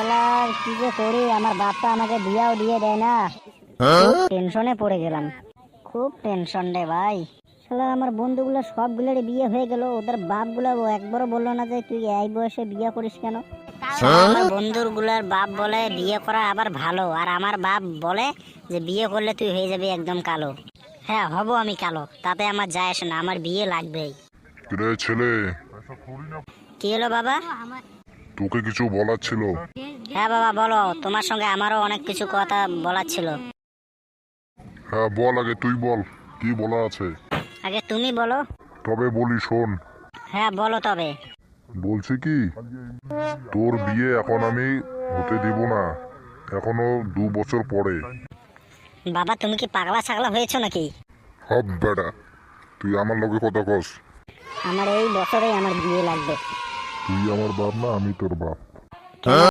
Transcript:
শালার কি যে করি, আমার বাপটা আমাকে বিয়াও দিয়ে দেয় না। টেনশনে পড়ে গেলাম, খুব টেনশন রে ভাই। শালা আমার বন্ধুগুলো সবগুলোরই বিয়ে হয়ে গেল, ওদের বাপগুলো একবারও বললো না যে তুই এই বয়সে বিয়ে করিস কেন। আমার বন্ধুর গুলার বাপ বলে বিয়ে করা আবার ভালো, আর আমার বাপ বলে যে বিয়ে করলে তুই হয়ে যাবি একদম কালো। হ্যাঁ হব আমি কালো, তাতে আমার যায় আসে না, আমার বিয়ে লাগবেই। রে ছেলে, কি হলো বাবা? তোকে কিছু বলার ছিল। হ্যাঁ বাবা বলো, তোমার সঙ্গে আমারও অনেক কিছু কথা বলার ছিল। হ্যাঁ বল, আগে তুই বল কি বলা আছে। আগে তুমি বলো। তবে বলি শোন। হ্যাঁ বলো তবে। বলছি কি, তোর বিয়ে এখন আমি হতে দিব না, এখনো 2 বছর পরে। বাবা তুমি কি পাগলা ছাগলা হয়েছো নাকি? হব বেটা, তুই আমার লগে কথা কস। আমার এই বছরেই আমার বিয়ে লাগবে। তুই আমার বাপ না, আমি তোর বাপ। কেন